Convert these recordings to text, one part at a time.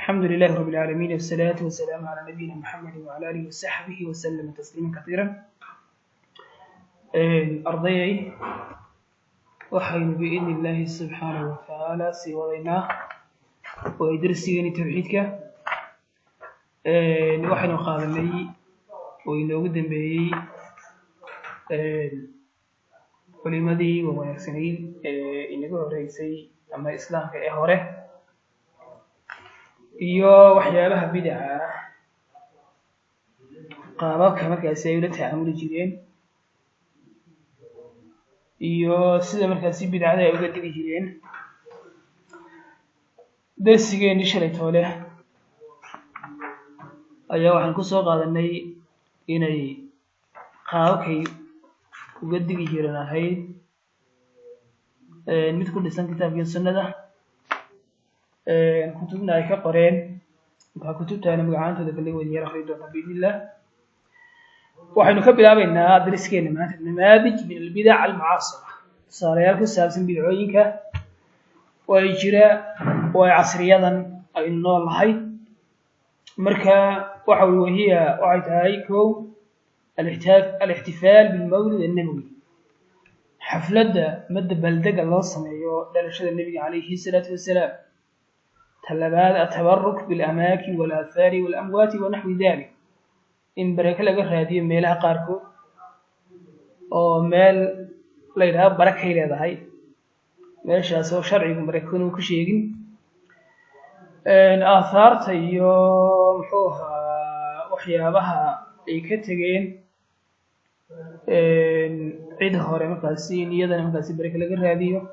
الحمد لله رب العالمين والصلاة والسلام على نبينا محمد وعلى آله وصحبه وسلم تسليما كثيرا. الأرضي وحين بإذن الله سبحانه وتعالى سيوضينا ويدرسيني توحيدك وحين قال لي وإنه قدم به ولماذا ومنكسنين إنه رئيسي أما إسلام كأهوره iyo waxyaabaha bidca qaababka markaas ay ula tacaamuli jireen iyo sida markaas bidcada ay uga dhigi jireen darsigeeni shalay toole ayaa waxaan ku soo qaadanay inay qaababkay uga dhigi jireen ahayd mid ku dhisan kitaabka sunnada كتبنا أي كقرين كتبتها أنا مجموعة تدخل ودي رخي دونا بإذن الله وحين نكمل أبينا درس كلمات النماذج من البدع المعاصرة صار يركز سابسن بدعوينك ويجرى وعصريا أي النوع الحي مركا وحول وهي وعيتايكو الاحتفال بالمولد النبوي حفلة مد بلدق الله صميو درشد النبي عليه الصلاة والسلام تلباد التبرك بالأماكن والآثار والأموات ونحو ذلك إن بركة لقى هذه ميلها قاركو أو ميل ليلها بركة إلى هاي ماشي أسوأ شرعي بركون وكشيء إن آثار تيوم حوها وحيابها يكتجين عيد هوري مقاسين يدنا مقاسين بركة لقى هذه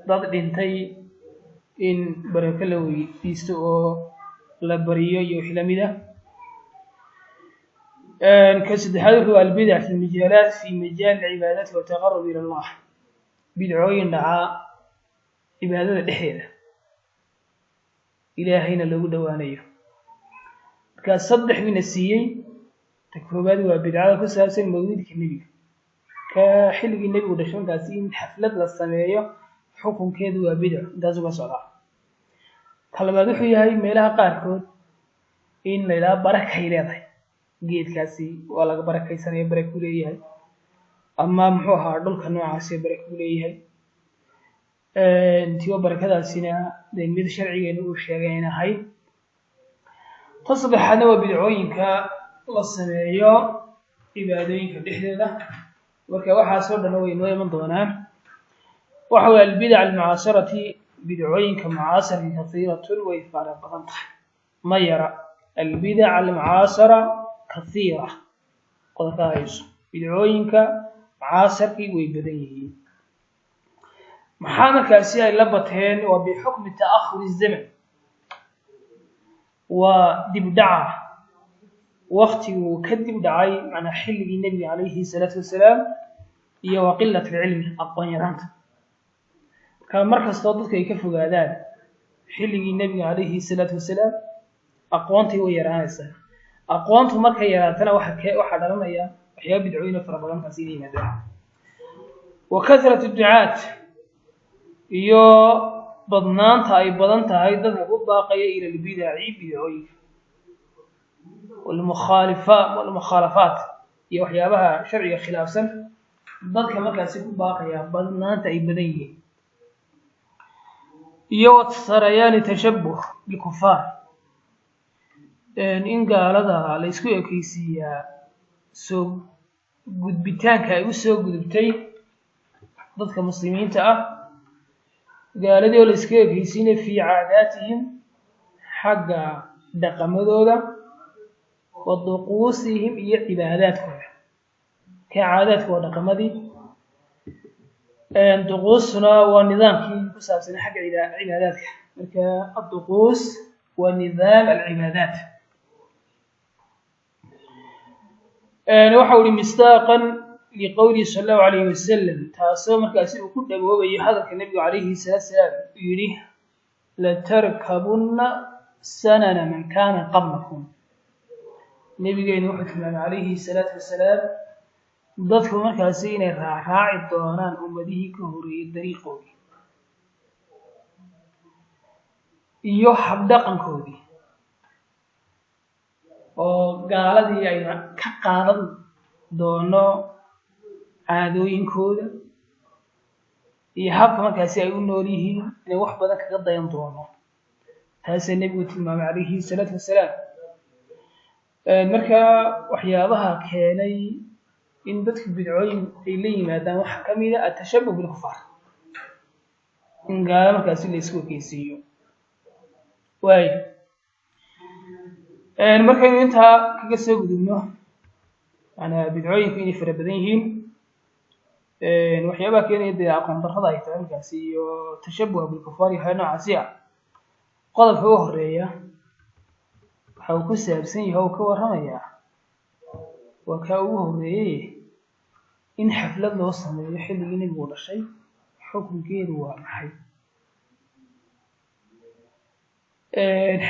ضد دينتي إن بركة لوي تيستو لبريو يوحلميدا كسد هذا البدع في المجالات في مجال العبادات والتقرب إلى الله بدعوين دعاء عبادات الحيلة إلهينا لو دوانيه كصدح من السيئ تكفوبات وبدعاء كساسا مولود النبي كحلق النبي ودشون كاسين حفلة للصمية حكم كذا وبدع دازو بصراحة كلمات وحياي ميلها قاركود إن ليلا بركة إلهي جيد كاسي ولا بركة سنة بركة ليهاي أما محوها عدل كنوع عسى بركة ليهاي انتوا بركة السنة دين ميد شرعي إنه شيئين هاي تصبح أنا وبدعوين كالصمية عبادين كبحدة وكواحد صور نوي من ضمنان وحول البدع المعاصرة بدعوين كمعاصر كثيرة ويفعل بطنطة ما يرى البدع المعاصرة كثيرة قد قايس بدعوين كمعاصر ويبديه محامل كاسية اللبتين وبحكم تأخر الزمن ودبدعة وقت وكذب دعاي معنى حل النبي عليه الصلاة والسلام هي وقلة العلم الطيران كان مركز توضيح كيف فجادان حلقي النبي عليه الصلاة والسلام أقوانتي ويرانسا أقوانت مركز يرانتنا واحد لنا يا أحياء بدعوين في رمضان كسيني مدى وكثرة الدعاة يو بدنانتا أي بدنتا أي ذهب باقية إلى البدع بدعوين والمخالفات يو أحياء شرعية خلافا ضد كمركز يكون باقية بدنانتا أي بدنيه يوت سريان تشبه بالكفار إن قال هذا على إسكو كيسية سو جد بتان كأوسو جد بتي ضد كمسلمين تأه قال هذا ولا إسكو كيسين في عاداتهم حق دقم ذولا وطقوسهم هي عباداتهم كعادات ودقم ذي الطقوسنا والنظام كيف سابسنا حق عباداتك الطقوس والنظام العبادات وحول مصداقا لقوله صلى الله عليه وسلم تاسو مركاسي وكل أبوه هذا النبي عليه الصلاة والسلام يريه لتركبن سنن من كان قبلكم نبي نوح عليه الصلاة والسلام dadku markaasi inay raaci doonaan ummadihii ka horeeyay dariiqoodii iyo habdhaqankoodii oo gaaladii ay ka qaadan doono caadooyinkooda iyo habka markaasi ay u nool yihiin inay wax badan kaga dayan doono taasee nebigu tilmaamay calayhi salaatu wasalaam marka waxyaabaha keenay in dadku bidcooyin ay la yimaadaan waxaa ka mid ah atashabuh bilkufaar in gaalo markaasi la isku ekeysiiyo waayo markaynu intaa kaga soo gudubno macnaa bidcooyinku inay fara badan yihiin waxyaabaha keenaya dee aqoon darrada ay tahay markaasi iyo tashabuha bilkufaar iyo waxyaa noocaasi ah qodobka u horeeya waxa uu ku saabsan yahay oo ka warramayaa waa kaa ugu horreeyey in xaflad loo sameeyo xilligii nebigu dhashay xukunkeedu waa maxay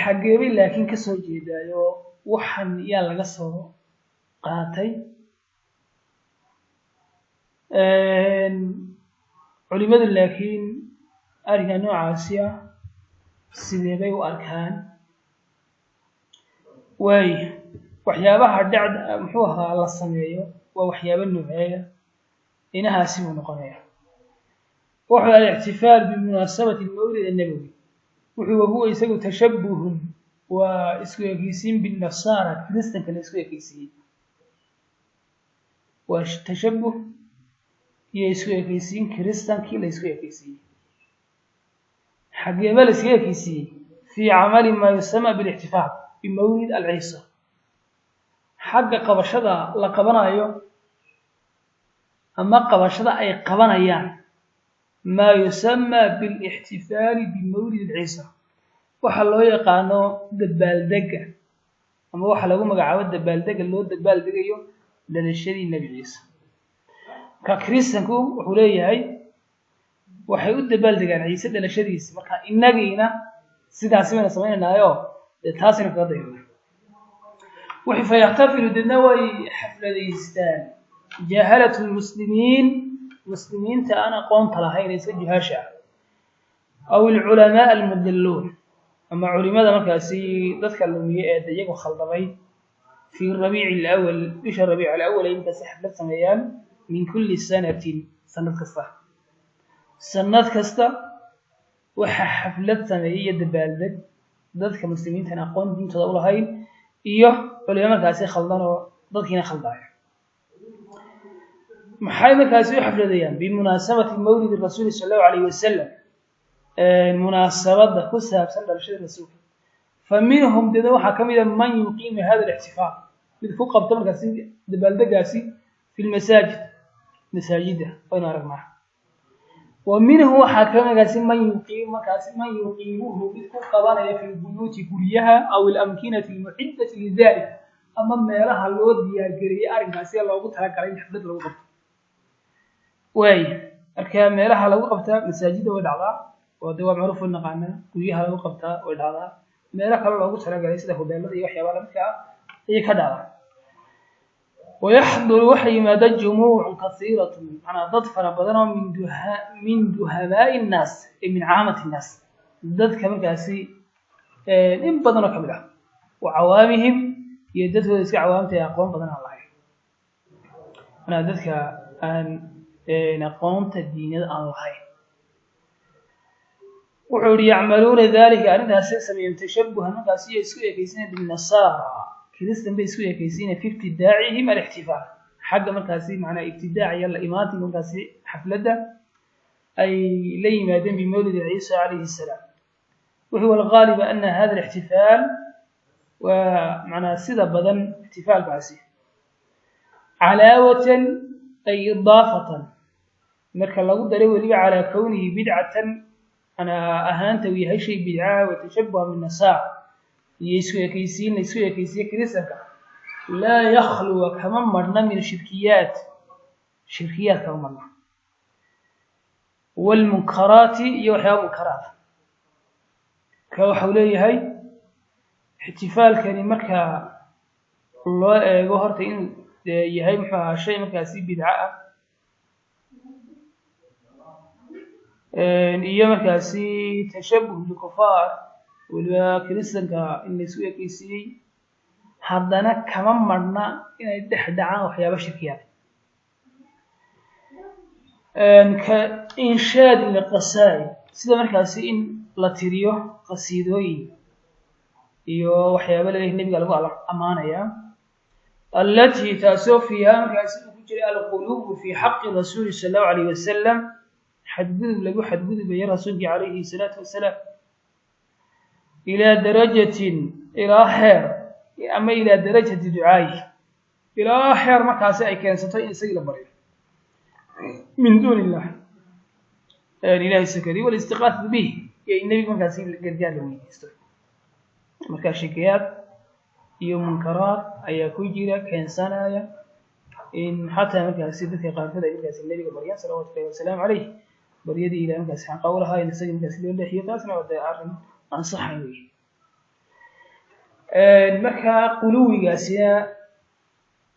xageebay laakiin ka soo jeedaayo waxan yaa laga soo qaatay culimadu laakiin arrinka noocaasi ah sidee bay u arkaan waayo waxyaabaha dhacda muxuu ahaa la sameeyo waa waxyaabo nooceeya inahaasi buu noqonaya wuxuu al-ictifaal bimunaasabati mawlid annabawi wuxuu wahuwa isagu tashabuhun waa isku ekeysiin binnasaara kiristanka la isku ekeysiiyey waa tashabuh iyo isku ekeysiin kiristankii la isku ekeysiiyey xageeba la isku ekeysiiyey fii camali maa yusama bilictifaal bimawlid alciisa xagga qabashada la qabanayo ama qabashada ay qabanayaan maa yusamaa bilixtifaali bimawlid alciisa waxa loo yaqaano dabaaldega ama waxa lagu magacaabo dabaaldega loo dabaaldegayo dhalashadii nebi ciise marka kiristanku wuxuu leeyahay waxay u dabaaldegaan ciise dhalashadiisa marka inagiina sidaasi bayna samaynaynaayo dee taasina kaga dayana wixii fayaxtafilu deedna way xafladaystaan jahalatu lmuslimiin muslimiinta aan aqoonta lahayn iska juhaasha ah aw alculamaa almudilluun ama culimada markaasi dadka lumiye ee iyagu khaldamay fii rabiici alawal bisha rabiic alawal ay markaasi xaflad sameeyaan min kulli sanatin sanad kasta waxaa xaflad sameeyay iyo dabaaldeg dadka muslimiintan aqoon diintooda u lahayn iyo culimo markaasi khaldan oo dadkiina khaldaayo maxay markaasi u xafladayaan bimunaasabati mawlidi rasuuli sala allahu calayhi wasalam munaasabada ku saabsan dhalashada rasuulka fa minhum deda waxaa ka mid a man yuqiimu hada alictifaal mid ku qabta markaasi dabaaldegaasi fi lmasaajid masaajida waynu aragnaa wa minhu waxaa ka markaasi man yuqiimuhu mid ku qabanaya fi lbuyuuti guryaha aw alamkinati almuxiddati lidalik ama meelaha loo diyaargeliyey arrinkaasi loogu talagalay in xaflad lagu qabto waay marka meelaha lagu qabtaa masaajida way dhacdaa oo de waa macruuf u naqaanaa guryaha lagu qabtaa way dhacdaa meelo kale loogu talagalay sida hoteelada iyo waxyaabaha lamidka ah ayay ka dhacdaa wayaxduru waxa yimaada jumuucun kasiiratun macnaa dad fara badan oo min duhamaa'i nnaas ay min caamati nnaas dadka markaasi in badan oo ka mid ah wa cawaamihim iyo dadkooda iska cawaamta ee aqoon badan aan lahayn manaa dadka aan aqoonta diinada aan lahayn wuxuu yihi yacmaluuna dalika arrintaasay sameeyeen tashabuhan markaasi iyo isku ekeysiina binnasaara kiristan bay isku ekeysiina fi ibtidaacihim alixtifaal xagga markaasi macnaa ibtidaac iyo la imaantiga markaasi xafladda ay la yimaadeen bimawlidi ciisa calayhi salaam wuxuu algaaliba ana hada alixtifaal waa macnaa sida badan ixtifaalkaasi calaawatan ay idaafatan marka lagu daray weliba calaa kownihi bidcatan anaa ahaanta uu yahay shay bidcaha wa tashabuha binnasaar iyo isku ekeysiin la isku ekeysiye kiristanka laa yakhluwa kama marna min shirkiyaat kama marna waalmunkaraati iyo waxyaaba munkaraata ka waxau leeyahay ixtifaalkani marka loo eego horta inuu yahay muxuu ahaa shay markaasi bidca ah iyo markaasi tashabuh bilkufaar waliba kiristanka in la isku ekeysiiyey haddana kama marna inay dhex dhacaan waxyaabo shirkiyaad ka inshaad liqasaa'id sida markaasi in la tiriyo qasiidooyin iyo waxyaabo leeyahay nabiga lagu amaanaya التي تأسو فيها مركز القلوب في حق الرسول صلى الله عليه وسلم حدد لقو حدد بي رسولك عليه الصلاة والسلام إلى درجة إلى خير أما إلى درجة دعائه إلى خير مركز أي كان ستين سيلة مريض من دون الله الإله السكري والاستغاثة به يعني النبي مركز الجرجال يومي مركز شكيات iyo munkaraad ayaa ku jira keensanaya in xataa markaasi dadka qaarkood ay markaasi nabiga baryaan salawaatu Allahi wa salaamu alayhi baryadii ilaahay markaasi xaq u lahaa in isaga markaasi loo leexiyo taasna waa arrin ansaxay marka quluwigaasina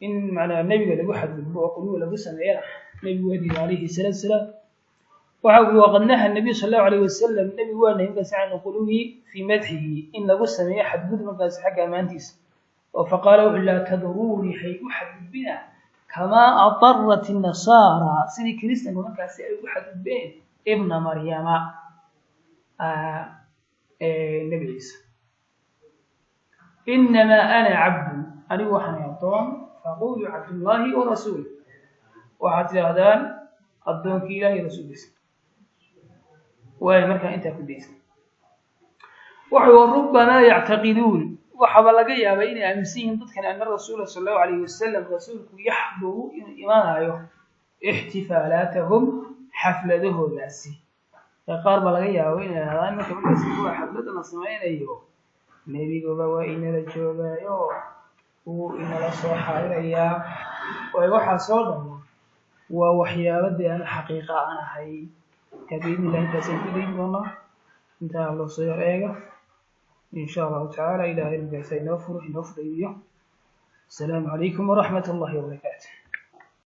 in macna nabiga lagu xadgudbo oo quluwi lagu sameeyo nabiga wadi alayhi salaatu wasalaam waxa uu waqadnaha nabi sallallahu alayhi wasallam nabi waa markaasi aan quluwi fi madhihi in lagu sameeyo xadgudub markaasi xagga amaantiisa فقال لا تدروني حي أحد بنا كما أضرت النصارى سيدي كريستيان ومكاسي أحد بين ابن مريم النبي عيسى إنما أنا عبد أنا وحنا يطون فقول عبد الله ورسوله وحتى هذان الدون كيله رسول الله ومركا أنت في الدين وربما يعتقدون وحبا laga yaabaa inay aaminsan dadkan anna rasuulka sallallahu alayhi wasallam rasuulku yahduru iimaanayo ihtifaalatuhum xafladahoodaasi qaar ba laga yaabaa inay hadaan marka kuwa xaflada la sameeyo nabiga waa inala joogayo uu inala soo xaadiraya waxa soo dhamaa waa waxyaabada aan xaqiiqo aan ahay kadib ilaahay taasoo doona inta loo soo eego إن شاء الله تعالى إلى علم سينوفر السلام عليكم ورحمة الله وبركاته.